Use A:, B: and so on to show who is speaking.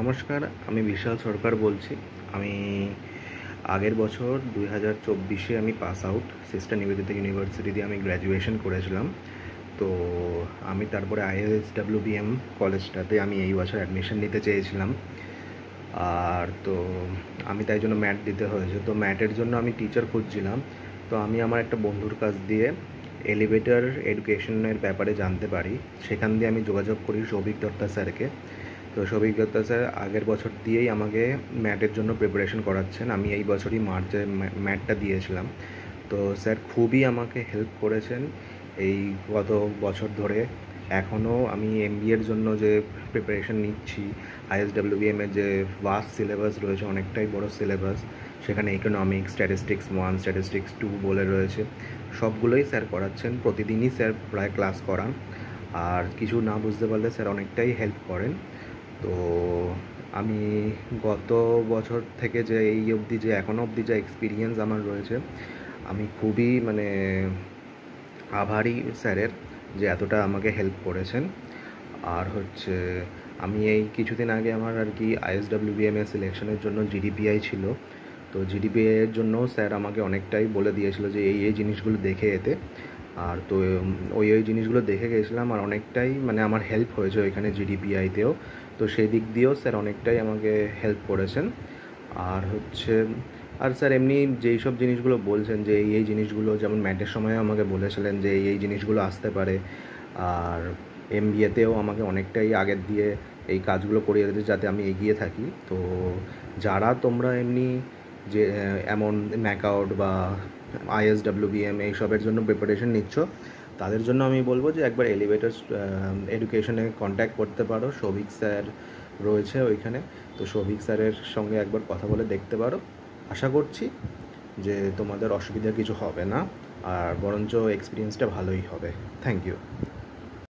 A: নমস্কার, আমি বিশাল সরকার বলছি। আমি আগের বছর 2024-এ আমি pass out sister Nivedita university দিয়ে আমি গ্র্যাজুয়েশন করেছিলাম। তো আমি তারপরে ISWBM কলেজটাতে আমি এই বছর অ্যাডমিশন নিতে চেয়েছিলাম। আর তো আমি তাই জন্য ম্যাট দিতে হয়েছে। তো ম্যাটের জন্য আমি টিচার খুঁজছিলাম। তো আমি আমার একটা বন্ধুর কাছ দিয়ে এলিভেটর এডুকেশনের ব্যাপারে জানতে পারি। সেখান দিয়ে আমি যোগাযোগ করি সৌভিক দত্তা স্যারকে। তো সৌভিক দত্তা স্যার আগের বছর দিয়েই আমাকে ম্যাটের জন্য প্রিপারেশন করাচ্ছেন। আমি এই বছরই মার্চে ম্যাটটা দিয়েছিলাম। তো স্যার খুবই আমাকে হেল্প করেছেন এই গত বছর ধরে। এখনও আমি MBAর জন্য যে প্রিপারেশন নিচ্ছি, ISWBM-এর যে ভাস্ট সিলেবাস রয়েছে, অনেকটাই বড় সিলেবাস। সেখানে ইকোনমিক্স, স্ট্যাটিস্টিক্স 1, স্ট্যাটিস্টিক্স 2 বলে রয়েছে। সবগুলোই স্যার করাচ্ছেন, প্রতিদিনই স্যার প্রায় ক্লাস করান। আর কিছু না বুঝতে পারলে স্যার অনেকটাই হেল্প করেন। তো আমি গত বছর থেকে যে এই অবধি যে এখনও অবধি যে এক্সপিরিয়েন্স আমার রয়েছে, আমি খুবই আভারী স্যারের, যে এতটা আমাকে হেল্প করেছেন। আর হচ্ছে আমি এই কিছুদিন আগে আমার আর কি ISWBM-এর সিলেকশনের জন্য GDPI ছিল। তো GDPI এর জন্য স্যার আমাকে অনেকটাই বলে দিয়েছিল যে এই জিনিসগুলো দেখে যেতে। আর তো ওই জিনিসগুলো দেখে গেছিলাম, আর অনেকটাই আমার হেল্প হয়েছে ওইখানে GDPI-তেও। তো সেই দিক দিয়েও স্যার অনেকটাই আমাকে হেল্প করেছেন। আর হচ্ছে স্যার এমনি যেই সব জিনিসগুলো বলছেন, যে এই জিনিসগুলো যেমন ম্যাটের সময় আমাকে বলেছিলেন যে এই জিনিসগুলো আসতে পারে। আর MBA-তেও আমাকে অনেকটাই আগের দিয়ে এই কাজগুলো করিয়ে দিতে, যাতে আমি এগিয়ে থাকি। তো যারা তোমরা এমনি যে এমন ম্যাকআউট বা ISWBM এইসবের জন্য প্রিপারেশন নিচ্ছ, তাদের জন্য আমি বলবো যে একবার এলিভেটর এডুকেশনে কন্ট্যাক্ট করতে পারো। সৌভিক স্যার রয়েছে ওইখানে। তো সৌভিক স্যারের সঙ্গে একবার কথা বলে দেখতে পারো। আশা করছি যে তোমাদের অসুবিধা কিছু হবে না, আর বরঞ্চ এক্সপিরিয়েন্সটা ভালোই হবে। Thank you.